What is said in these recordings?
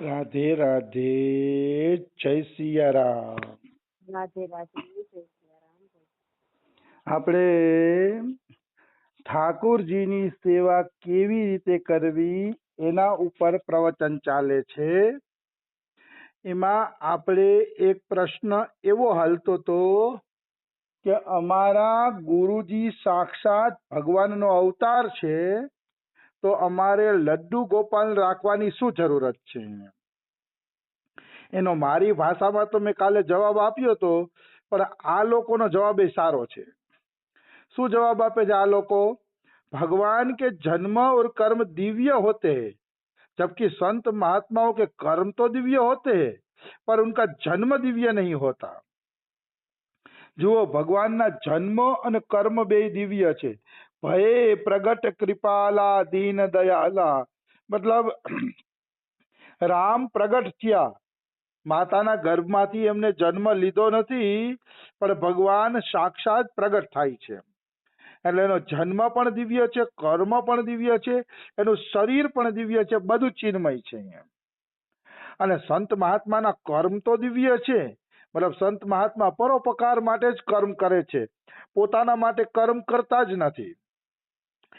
રાધે રાધે, જય સિયારામ. રાધે રાધે, જય સિયારામ. આપણે ઠાકોરજીની સેવા કેવી રીતે કરવી એના ઉપર પ્રવચન ચાલે છે. એમાં આપણે એક પ્રશ્ન એવો હાલતો હતો કે અમારા ગુરુજી સાક્ષાત ભગવાનનો અવતાર છે, તો અમારે લડ્ડુ ગોપાલ રાખવાની શું જરૂરત છે? એનો મારી ભાષામાં તો મેં કાલે જવાબ આપ્યો હતો, પણ આ લોકોનો જવાબ એ સારો છે. શું જવાબ આપે છે આ લોકો? भगवान के जन्म और कर्म दिव्य होते हैं, जबकि संत महात्माओं के कर्म तो दिव्य होते हैं पर उनका जन्म दिव्य नहीं होता. જુઓ, ભગવાનના જન્મ અને કર્મ બે દિવ્ય છે. ભયે પ્રગટ કૃપાલા દીન દયાલા, મતલબ રામ પ્રગટ થયા, માતાના ગર્ભમાંથી એમને જન્મ લીધો નથી, પણ ભગવાન સાક્ષાત પ્રગટ થાય છે. એટલે એનો જન્મ પણ દિવ્ય છે, કર્મ પણ દિવ્ય છે, એનું શરીર પણ દિવ્ય છે, બધું ચિન્મય છે. અને સંત મહાત્માના કર્મ તો દિવ્ય છે, મતલબ સંત મહાત્મા પરોપકાર માટે જ કર્મ કરે છે, પોતાના માટે કર્મ કરતા જ નથી.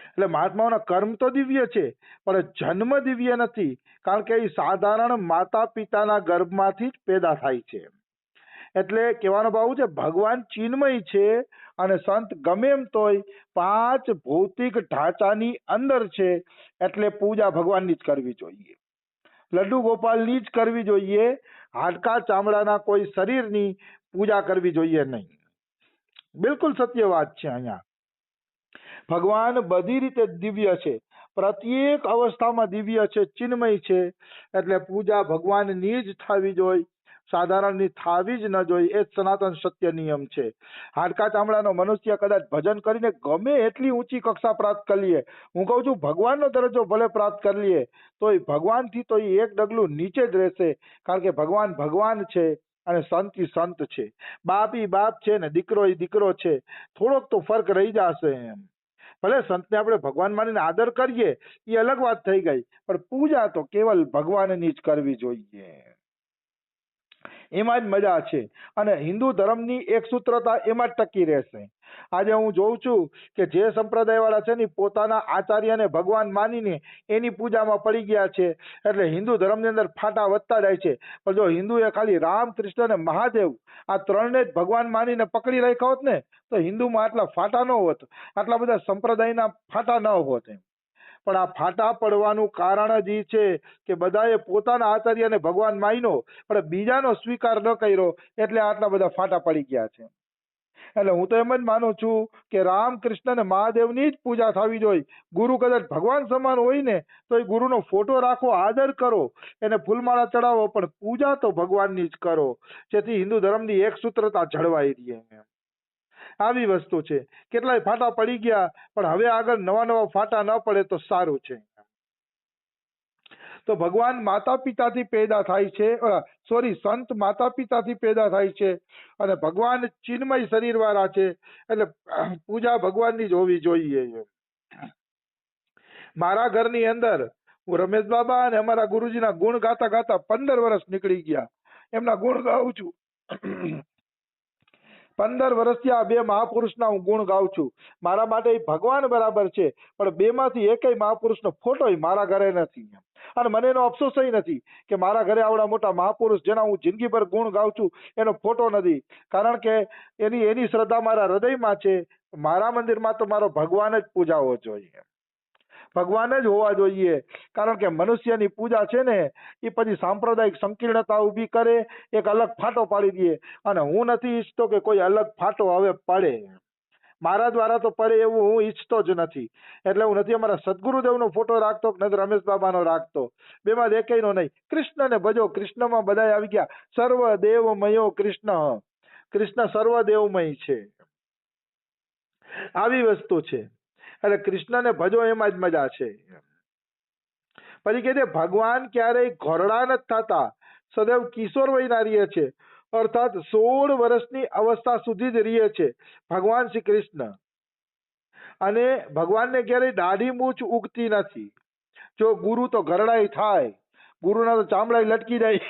એટલે મહાત્માઓના કર્મ તો દિવ્ય છે, પણ જન્મ દિવ્ય નથી, કારણ કે એ સાધારણ માતા પિતાના ગર્ભમાંથી જ પેદા થાય છે. એટલે કહેવાનો ભાવ છે, ભગવાન ચિન્મય છે અને સંત ગમે એમ તોય 5 ભૌતિક ઢાંચાની અંદર છે, એટલે પૂજા ભગવાનની જ કરવી જોઈએ, લડ્ડુ ગોપાલની જ કરવી જોઈએ. હાડકા ચામડાના કોઈ શરીરની પૂજા કરવી જોઈએ નહીં. બિલકુલ સત્ય વાત છે. અહીંયા ભગવાન બધી રીતે દિવ્ય છે, પ્રત્યેક અવસ્થામાં દિવ્ય છે, ચિન્મય છે, એટલે પૂજા ભગવાનની જ થવી જોઈએ, સાધારણની થાવી જ ન જોઈએ. એ જ સનાતન સત્ય નિયમ છે. હાડકા ચામડાનો મનુષ્ય કદાચ ભજન કરીને ગમે એટલી ઊંચી કક્ષા પ્રાપ્ત કરી લે, હું કહું છું ભગવાનનો દરજ્જો ભલે પ્રાપ્ત કરી લે, તો એ ભગવાનથી તો એ એક ડગલું નીચે જ રહેશે, કારણ કે ભગવાન ભગવાન છે અને સંત ઈ સંત છે. બાપ ઈ બાપ છે ને દીકરો ઈ દીકરો છે, થોડોક તો ફર્ક રહી જશે. એમ ભલે સંતને આપણે ભગવાન માનીને આદર કરીએ એ અલગ વાત થઈ ગઈ, પણ પૂજા તો કેવલ ભગવાનની જ કરવી જોઈએ. એમાં જ મજા છે. અને હિન્દુ ધર્મની એક સૂત્રતા એમાં જ ટકી રહેશે. આજે હું જોઉં છું કે જે સંપ્રદાય વાળા છે ને પોતાના આચાર્યને ભગવાન માનીને એની પૂજામાં પડી ગયા છે, એટલે હિન્દુ ધર્મની અંદર ફાટા વધતા જાય છે. પણ જો હિન્દુએ ખાલી રામ, કૃષ્ણ અને મહાદેવ આ ત્રણને જ ભગવાન માનીને પકડી રાખ્યા હોત ને, તો હિન્દુમાં આટલા ફાટા ન હોત, આટલા બધા સંપ્રદાયના ફાટા ન હોત. પણ આ ફાટા પડવાનું કારણ જ એ છે કે બધાએ પોતાના આચાર્યને ભગવાન માન્યો પણ બીજાનો સ્વીકાર ન કર્યો, એટલે આટલા બધા ફાટા પડી ગયા છે. એટલે હું તો એમ જ માનું છું કે રામ, કૃષ્ણ અને મહાદેવની જ પૂજા થવી જોઈએ. ગુરુ કદાચ ભગવાન સમાન હોય ને તો એ ગુરુનો ફોટો રાખો, આદર કરો, એને ફૂલમાળા ચડાવો, પણ પૂજા તો ભગવાનની જ કરો, જેથી હિન્દુ ધર્મની એક સૂત્રતા જળવાઈ રહે. આવી વસ્તુ છે. કેટલાય ફાટા પડી ગયા, પણ હવે આગળ નવા નવા ફાટા ન પડે તો સારું છે. તો ભગવાન માતા પિતાથી પેદા થાય છે, સંત માતા પિતાથી પેદા થાય છે, અને ભગવાન ચિન્મય શરીર વાળા છે, એટલે પૂજા ભગવાનની જ હોવી જોઈએ. મારા ઘરની અંદર હું રમેશ બાબા અને અમારા ગુરુજીના ગુણ ગાતા ગાતા 15 વર્ષ નીકળી ગયા. એમના ગુણ ગાઉં છું. 15 વર્ષથી આ બે મહાપુરુષના હું ગુણ ગાઉં છું. મારા માટે ભગવાન બરાબર છે, પણ બેમાંથી એકેય મહાપુરુષનો ફોટો મારા ઘરે નથી. અને મને એનો અફસોસ નથી કે મારા ઘરે આવડા મોટા મહાપુરુષ જેના હું જિંદગીભર ગુણ ગાઉં છું એનો ફોટો નથી, કારણ કે એની શ્રદ્ધા મારા હૃદયમાં છે. મારા મંદિરમાં તો મારો ભગવાન જ પૂજાવો જોઈએ, ભગવાન જ હોવા જોઈએ. કારણ કે મનુષ્યની પૂજા છે ને એ પછી સાંપ્રદાયિક સંકીર્ણતા ઊભી કરે, એક અલગ ફાટો પાડી દે, અને હું નથી ઈચ્છતો કે કોઈ અલગ ફાટો હવે પડે. મારા દ્વારા તો પડે એવું હું ઈચ્છતો જ નથી. એટલે હું નથી અમારા સદગુરુદેવનો ફોટો રાખતો કે નથી રમેશ બાબાનો રાખતો, બેમાં એકેયનો નહીં. કૃષ્ણને ભજો, કૃષ્ણમાં બધા આવી ગયા. સર્વ દેવમયો કૃષ્ણ, કૃષ્ણ સર્વદેવમય છે. આવી વસ્તુ છે. એટલે કૃષ્ણને ભજો એમાં જ મજા છે. પછી કહે છે ભગવાન ક્યારેય ઘોરડા નથી થતા, સદૈવ કિશોર વયના રહે છે, અર્થાત 16 વર્ષની અવસ્થા સુધી જ રહે છે ભગવાન શ્રી કૃષ્ણ. અને ભગવાનને ક્યારેય દાઢી મૂછ ઉગતી નથી. જો ગુરુ તો ઘરડાય થાય, ગુરુના તો ચામડા લટકી જાય.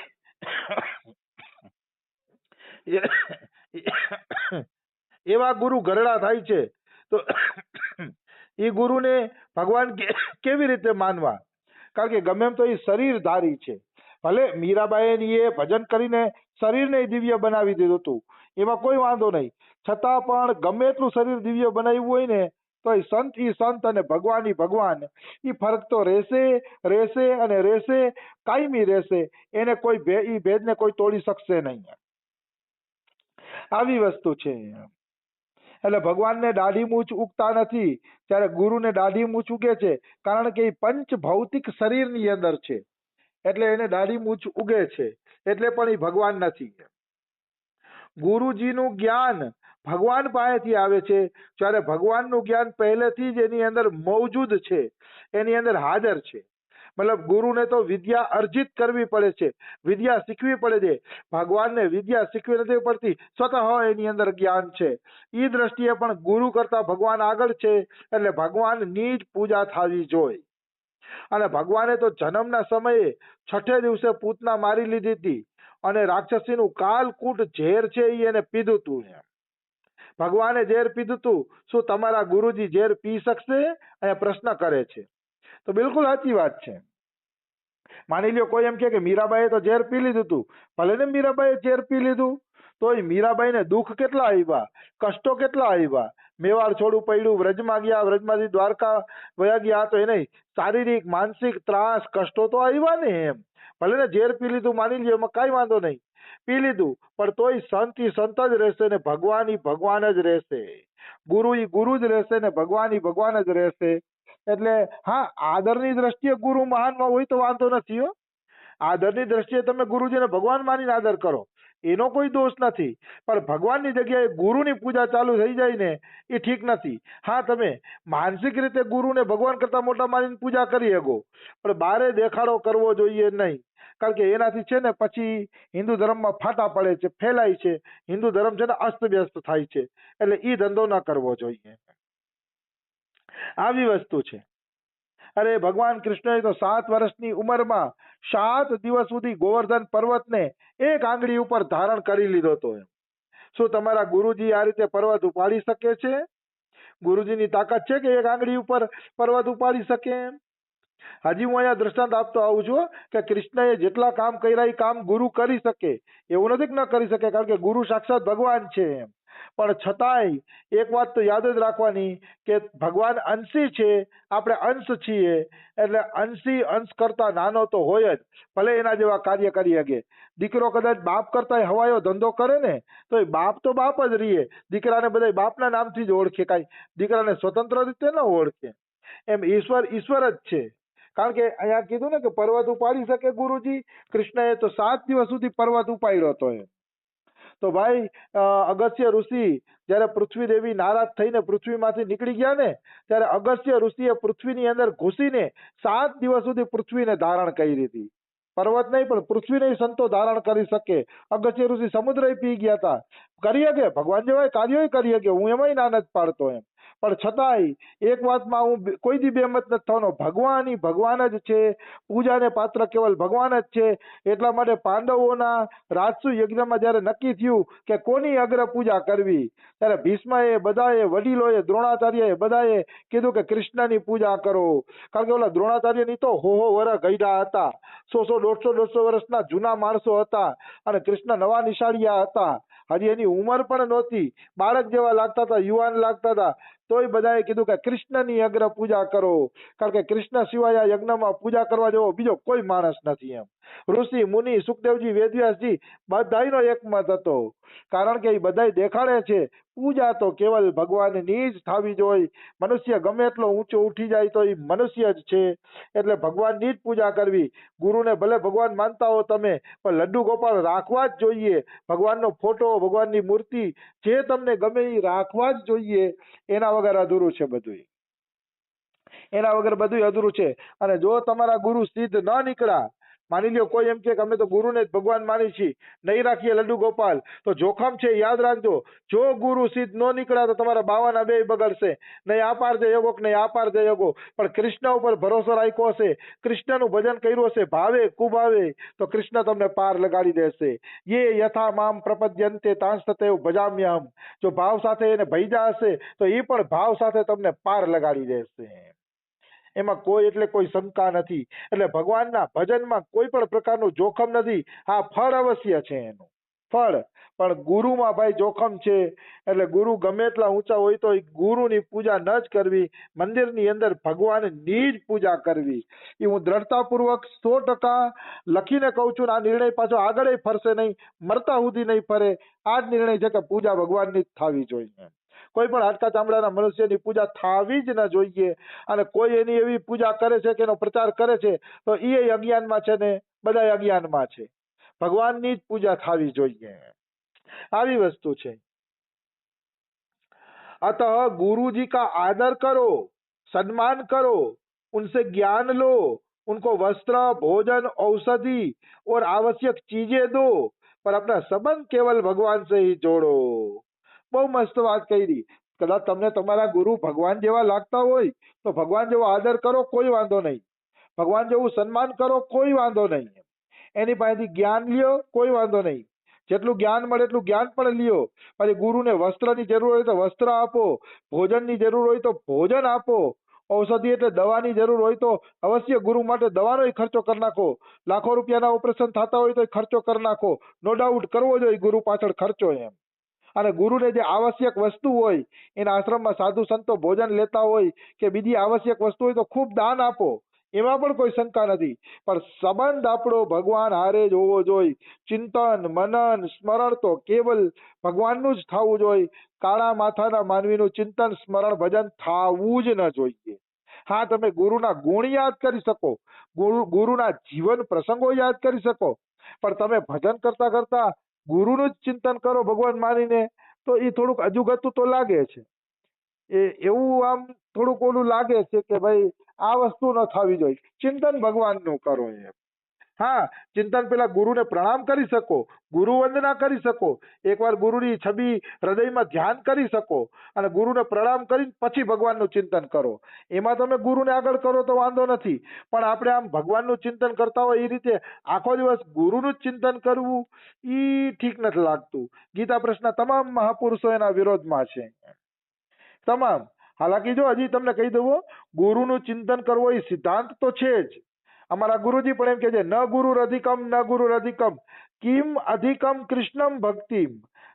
એવા ગુરુ ઘરડા થાય છે. તો એ ગુરુને ભગવાન કેવી રીતે માનવા? કારણ કે ગમે એમ તો એ શરીરધારી છે. ભલે મીરાબાઈ એ ભજન કરીને શરીરને દિવ્ય બનાવી દીધું હતું, એમાં કોઈ વાંધો નહીં, છતાં પણ ગમે એટલું શરીર દિવ્ય બનાવ્યું હોય ને તો એ સંત અને ભગવાન એ ફરક તો રહેશે અને રહેશે, કાયમી રહેશે. એને કોઈ એ ભેદને કોઈ તોડી શકશે નહીં. આવી વસ્તુ છે. એટલે ભગવાનને દાઢી મૂછ ઉગતા નથી, ત્યારે ગુરુને દાઢી મૂછ ઉગે છે, કારણ કે એ પંચ ભૌતિક શરીરની અંદર છે, એટલે એને દાઢી મૂછ ઉગે છે, એટલે પણ એ ભગવાન નથી. ગુરુજીનું જ્ઞાન ભગવાન પાસેથી આવે છે, જ્યારે ભગવાનનું જ્ઞાન પહેલેથી જ એની અંદર મૌજૂદ છે, એની અંદર હાજર છે. મતલબ ગુરુને તો વિદ્યા અર્જિત કરવી પડે છે, વિદ્યા શીખવી પડે છે. ભગવાનને વિદ્યા શીખવી નથી પડતી, સ્વતઃ એની અંદર જ્ઞાન છે. એ દ્રષ્ટિએ પણ ગુરુ કરતા ભગવાન આગળ છે, એટલે ભગવાનની જ પૂજા થવી જોઈએ. અને ભગવાને તો જન્મના સમયે 6 દિવસે પૂતના મારી લીધી હતી, અને રાક્ષસીનું કાલકૂટ ઝેર છે એ એને પીધું હતું. ભગવાને ઝેર પીધું હતું, શું તમારા ગુરુજી ઝેર પી શકશે? અહીંયા પ્રશ્ન કરે છે. તો બિલકુલ સાચી વાત છે. માની લ્યો કોઈ એમ કે મીરાબાઈએ તો ઝેર પી લીધું હતું, ભલે ને મીરાબાઈએ ઝેર પી લીધું, તો મીરાબાઈને દુઃખ કેટલા આવ્યા, કષ્ટો કેટલા આવ્યા. મેવાડ છોડવું પડ્યું, વ્રજમાં ગયા, વ્રજમાંથી દ્વારકા વયા ગયા, તો એને શારીરિક માનસિક ત્રાસ કષ્ટો તો આવ્યા ને. એમ ભલે ને ઝેર પી લીધું, માની લ્યો, એમાં કઈ વાંધો નહીં, પી લીધું, પણ તોય સંત જ રહેશે ને ભગવાન જ રહેશે. ગુરુ જ રહેશે ને ભગવાન જ રહેશે. એટલે હા, આદરની દ્રષ્ટિએ ગુરુ મહાન હોય તો વાંધો નથી હો. આદરની દ્રષ્ટિએ તમે ગુરુજીને ભગવાન માનીને આદર કરો, એનો કોઈ દોષ નથી. પણ ભગવાનની જગ્યાએ ગુરુની પૂજા ચાલુ થઈ જાય ને એ ઠીક નથી. હા, તમે માનસિક રીતે ગુરુને ભગવાન કરતા મોટા માનીને પૂજા કરી શકો, પણ બારે દેખાડો કરવો જોઈએ નહીં. કારણ કે એનાથી છે ને પછી હિન્દુ ધર્મમાં ફાટા પડે છે, ફેલાય છે, હિન્દુ ધર્મ છે ને અસ્તવ્યસ્ત થાય છે. એટલે એ ધંધો ન કરવો જોઈએ. આવી વસ્તુ છે. અરે ભગવાન કૃષ્ણએ તો 7 વર્ષની ઉંમરમાં 7 દિવસ સુધી ગોવર્ધન પર્વતને એક આંગળી ઉપર ધારણ કરી લીધો હતો. શું તમારા ગુરુજી આ રીતે પર્વત ઉપાડી શકે છે? ગુરુજીની તાકાત છે કે એક આંગળી ઉપર પર્વત ઉપાડી શકે? હજી હું અહીંયા દ્રષ્ટાંત આપતો આવું છું કે કૃષ્ણએ જેટલા કામ કર્યા એ કામ ગુરુ કરી શકે, એવું નથી કે ન કરી શકે, કારણ કે ગુરુ સાક્ષાત ભગવાન છે. પણ છતાંય એક વાત તો યાદ જ રાખવાની કે ભગવાન અંશી છે, આપણે અંશ છીએ, એટલે અંશ કરતા નાનો તો હોય જ, ભલે એના જેવા કાર્ય કરી શકે. દીકરો કદાચ બાપ કરતા હવાયો ધંધો કરે ને તો એ બાપ જ રહીએ. દીકરાને બધા બાપના નામથી જ ઓળખે, કાંઈ દીકરાને સ્વતંત્ર રીતે ન ઓળખે. એમ ઈશ્વર જ છે. કારણ કે અહીંયા કીધું ને કે પર્વત ઉપાડી શકે ગુરુજી, કૃષ્ણએ તો 7 દિવસ સુધી પર્વત ઉપાડ્યો હતો. તો ભાઈ અગસ્ત્ય ઋષિ જયારે પૃથ્વી દેવી નારાજ થઈને પૃથ્વીમાંથી નીકળી ગયા ને, ત્યારે અગસ્ત્ય ઋષિએ પૃથ્વીની અંદર ઘૂસીને 7 દિવસ સુધી પૃથ્વીને ધારણ કરી હતી. પર્વત નહીં પણ પૃથ્વીને સંતો ધારણ કરી શકે. અગસ્ત્ય ઋષિ સમુદ્ર પી ગયા હતા. કરી શકે, ભગવાન જેવા કાર્યો કરી શકે, હું એમાંય ના નથી પાડતો એમ. પણ છતાંય એક વાતમાં હું કોઈ દી બેમત નથી થવાનો, ભગવાન જ છે, પૂજાને પાત્ર કેવલ ભગવાન જ છે. એટલા માટે પાંડવોના રાજસુ યજ્ઞમાં જયારે નક્કી થયું કે કોની અગ્ર પૂજા કરવી, ત્યારે ભીષ્મએ, બધાએ વડીલોએ, દ્રોણાચાર્યએ બધાએ કીધું કે કૃષ્ણની પૂજા કરો. કારણ કે ઓલા દ્રોણાચાર્યની તો હો વરસ ગઈઢા હતા, 100-150 વર્ષના જૂના માણસો હતા, અને કૃષ્ણ નવા નિશાળિયા હતા, હજી એની ઉંમર પણ નહોતી, બાળક જેવા લાગતા હતા, યુવાન લાગતા હતા. તોય બધાએ કીધું કે કૃષ્ણની અગ્ર પૂજા કરો, કારણ કે કૃષ્ણ સિવાય આ યજ્ઞમાં પૂજા કરવા જેવો બીજો કોઈ માણસ નથી. એમ ઋષિ મુનિ સુખદેવજી વેદવ્યાસજી બધાનો એકમત હતો, કારણ કે એ બધા દેખાડે છે પૂજા તો કેવલ ભગવાનની જ થવી જોઈએ. મનુષ્ય ગમે એટલો ઊંચો ઉઠી જાય તો એ મનુષ્ય જ છે, એટલે ભગવાનની જ પૂજા કરવી. ગુરુને ભલે ભગવાન માનતા હો તમે, પણ લડ્ડુ ગોપાલ રાખવા જ જોઈએ. ભગવાનનો ફોટો, ભગવાનની મૂર્તિ જે તમને ગમે એ રાખવા જ જોઈએ. એના વગર અધૂરું છે બધું, એના વગર બધું અધૂરું છે. અને જો તમારા ગુરુ સિદ્ધ ન નીકળ્યા માની લ્યો કોઈ એમ કે અમે તો ગુરુને જ ભગવાન માની છીએ, નહીં રાખીએ લડ્ડુ ગોપાલ, તો જોખમ છે. યાદ રાખજો, જો ગુરુ સિદ્ધ નો નીકળ્યા તો તમારા બાવાના બે બગડશે. નહીં આ પાર જય યોગો નહીં આ પાર જય યોગો. પણ કૃષ્ણ ઉપર ભરોસો રાખ્યો હશે, કૃષ્ણનું ભજન કર્યું હશે, ભાવે કુભાવે, તો કૃષ્ણ તમને પાર લગાડી દેશે. યે યથા મામ પ્રપદ્યંતે તાંસ્તતેવ ભજામ્યહમ. જો ભાવ સાથે એને ભૈજા હશે તો એ પણ ભાવ સાથે તમને પાર લગાડી દેશે. એમાં કોઈ એટલે કોઈ શંકા નથી. એટલે ભગવાનના ભજનમાં કોઈ પણ પ્રકારનું જોખમ નથી. હા, ફળ અવશ્ય છે એનું ફળ, પણ ગુરુમાં ભાઈ જોખમ છે. એટલે ગુરુ ગમે એટલા ઊંચા હોય તો ગુરુની પૂજા ન જ કરવી, મંદિરની અંદર ભગવાનની જ પૂજા કરવી. એ હું દ્રઢતાપૂર્વક 100% લખીને કહું છું. આ નિર્ણય પાછો આગળ ફરશે નહીં, મરતા સુધી નહીં ફરે. આ જ નિર્ણય છે કે પૂજા ભગવાનની જ થવી જોઈએ. કોઈ પણ હાડકા ચામડાના મનુષ્યની પૂજા થવી જ ન જોઈએ. અને કોઈ એની એવી પૂજા કરે છે કે એનો પ્રચાર કરે છે તો એ અજ્ઞાનમાં છે ને બધા અજ્ઞાનમાં છે. ભગવાનની જ પૂજા થવી જોઈએ. આવી વસ્તુ છે. अतः गुरुजी का आदर करो, सम्मान करो, उनसे ज्ञान लो, उनको वस्त्र भोजन औषधि और आवश्यक चीजें दो, पर अपना संबंध केवल भगवान से ही जोड़ो. બહુ મસ્ત વાત કરી. કદાચ તમને તમારા ગુરુ ભગવાન જેવા લાગતા હોય તો ભગવાન જેવો આદર કરો, કોઈ વાંધો નહીં. ભગવાન જેવું સન્માન કરો, કોઈ વાંધો નહીં. એની પાસેથી જ્ઞાન લ્યો, કોઈ વાંધો નહીં. જેટલું જ્ઞાન મળે એટલું જ્ઞાન પણ લ્યો. પછી ગુરુને વસ્ત્રની જરૂર હોય તો વસ્ત્ર આપો, ભોજનની જરૂર હોય તો ભોજન આપો, ઔષધિ એટલે દવાની જરૂર હોય તો અવશ્ય ગુરુ માટે દવાનો ખર્ચો કરી નાખો. લાખો રૂપિયાના ઓપરેશન થતા હોય તો ખર્ચો કરી નાખો. નો ડાઉટ કરવો જોઈએ ગુરુ પાછળ ખર્ચો એમ. અને ગુરુને જે આવશ્યક વસ્તુ હોય, એના આશ્રમમાં સાધુ સંતો ભોજન લેતા હોય કે બીજી આવશ્યક વસ્તુ હોય તો ખૂબ દાન આપો. એમાં પણ કોઈ શંકા નથી. પણ સંબંધ આપણો ભગવાન હારે જ હોવો જોઈએ. ચિંતન મનન સ્મરણ તો કેવલ ભગવાનનું જ થવું જોઈએ. કાળા માથાના માનવીનું ચિંતન સ્મરણ ભજન થવું જ ન જોઈએ. હા, તમે ગુરુના ગુણ યાદ કરી શકો, ગુરુના જીવન પ્રસંગો યાદ કરી શકો, પણ તમે ભજન કરતા કરતા ગુરુનું જ ચિંતન કરો ભગવાન માનીને, તો એ થોડુંક અજુગતું તો લાગે છે. એવું આમ થોડુંક ઓલું લાગે છે કે ભાઈ આ વસ્તુ ન થવી જોઈએ. ચિંતન ભગવાનનું કરો એમ. હા, ચિંતન પેલા ગુરુને પ્રણામ કરી શકો, ગુરુ વંદના કરી શકો, એકવાર ગુરુની છબી હૃદયમાં ધ્યાન કરી શકો અને ગુરુને પ્રણામ કરીને પછી ભગવાનનું ચિંતન કરો. એમાં તમે ગુરુને આગળ કરો તો વાંધો નથી. પણ આપણે આમ ભગવાનનું ચિંતન કરતા હોય એ રીતે આખો દિવસ ગુરુનું જ ચિંતન કરવું એ ઠીક નથી લાગતું. ગીતા પ્રશ્ન તમામ મહાપુરુષો એના વિરોધમાં છે, તમામ. હાલાકી જો હજી તમને કહી દઉં, ગુરુનું ચિંતન કરવું એ સિદ્ધાંત તો છે જ. અમારા ગુરુજી પણ એમ કે છે, ન ગુરુ અધિકમ ન ગુરુ અધિકમ કિમ અધિકમ કૃષ્ણમ ભક્તિમ.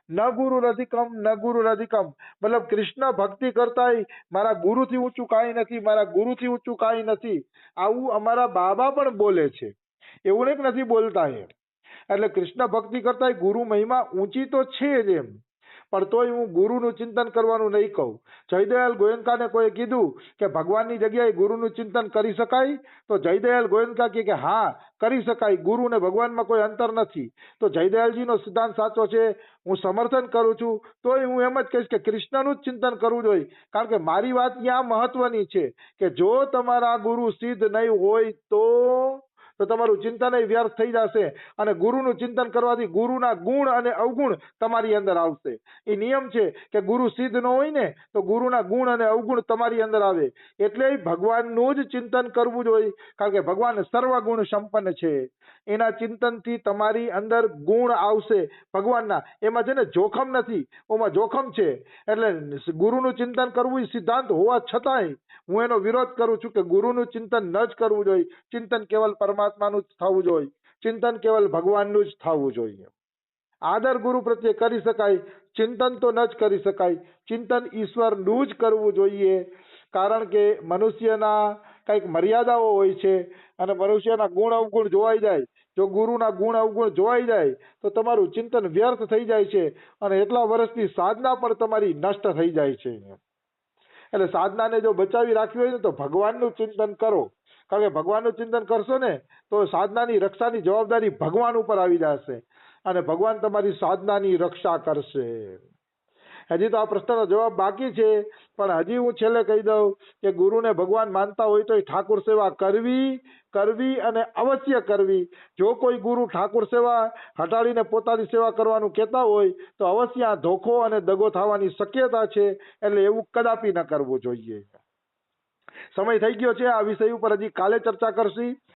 ન ગુરુ અધિકમ ન ગુરુ અધિકમ, મતલબ કૃષ્ણ ભક્તિ કરતા મારા ગુરુથી ઊંચું કાંઈ નથી, મારા ગુરુથી ઊંચું કાંઈ નથી. આવું અમારા બાબા પણ બોલે છે, એવું નહીં નથી બોલતા એમ. એટલે કૃષ્ણ ભક્તિ કરતા ગુરુ મહિમા ઊંચી તો છે જ એમ. પણ તોય હું ગુરુનું ચિંતન કરવાનું નહીં કહું. જયદયાલ ગોયંકાને કોઈ કીધું કે ભગવાનની જગ્યાએ ગુરુનું ચિંતન કરી શકાય, તો જયદયાલ ગોયંકા કહે કે હા કરી શકાય, ગુરુ ને ભગવાનમાં કોઈ અંતર નથી. તો જયદયાલજીનો સિદ્ધાંત સાચો છે, હું સમર્થન કરું છું. તોય હું એમ જ કહીશ કે કૃષ્ણનું જ ચિંતન કરવું જોઈએ. કારણ કે મારી વાત ત્યાં મહત્વની છે કે જો તમારા ગુરુ સિદ્ધ નહીં હોય તો તમારું ચિંતન વ્યર્થ થઈ જશે. અને ગુરુનું ચિંતન કરવાથી ગુરુના ગુણ અને અવગુણ તમારી અંદર આવશે. એ નિયમ છે કે ગુરુ સિદ્ધ ન હોય ને તો ગુરુના ગુણ અને અવગુણ તમારી અંદર આવે. એટલે ભગવાનનું જ ચિંતન કરવું જોઈએ. કારણ કે ભગવાન સર્વગુણ સંપન્ન છે. એના ચિંતનથી તમારી અંદર ગુણ આવશે ભગવાનના. એમાં છે ને જોખમ નથી, ઓમાં જોખમ છે. એટલે ગુરુનું ચિંતન કરવું એ સિદ્ધાંત હોવા છતાંય હું એનો વિરોધ કરું છું કે ગુરુનું ચિંતન ન જ કરવું જોઈએ. ચિંતન કેવલ પરમાત્માનું જ થવું જોઈએ, ચિંતન કેવલ ભગવાનનું જ થવું જોઈએ. આદર ગુરુ પ્રત્યે કરી શકાય, ચિંતન તો ન જ કરી શકાય. ચિંતન ઈશ્વરનું જ કરવું જોઈએ. કારણ કે મનુષ્યના કંઈક મર્યાદાઓ હોય છે અને મનુષ્યના ગુણ અવગુણ જોવાઈ જાય. જો ગુરુના ગુણ અવગુણ જોવાઈ જાય તો તમારું ચિંતન વ્યર્થ થઈ જાય છે અને એટલા વર્ષની સાધના પણ તમારી નષ્ટ થઈ જાય છે. એટલે સાધનાને જો બચાવી રાખવી હોય ને તો ભગવાનનું ચિંતન કરો. કારણ કે ભગવાનનું ચિંતન કરશો ને તો સાધનાની રક્ષાની જવાબદારી ભગવાન ઉપર આવી જશે અને ભગવાન તમારી સાધનાની રક્ષા કરશે. હજી તો આ પ્રશ્નનો જવાબ બાકી છે, પણ હજી હું છેલ્લે કહી દઉં કે ગુરુને ભગવાન માનતા હોય તો ઠાકુર સેવા કરવી અને અવશ્ય કરવી. જો કોઈ ગુરુ ઠાકુર સેવા હટાડીને પોતાની સેવા કરવાનું કહેતા હોય તો અવશ્ય આ ધોખો અને દગો થવાની શક્યતા છે, એટલે એવું કદાપી ન કરવું જોઈએ. સમય થઈ ગયો છે. આ વિષય ઉપર હજી કાલે ચર્ચા કરશી.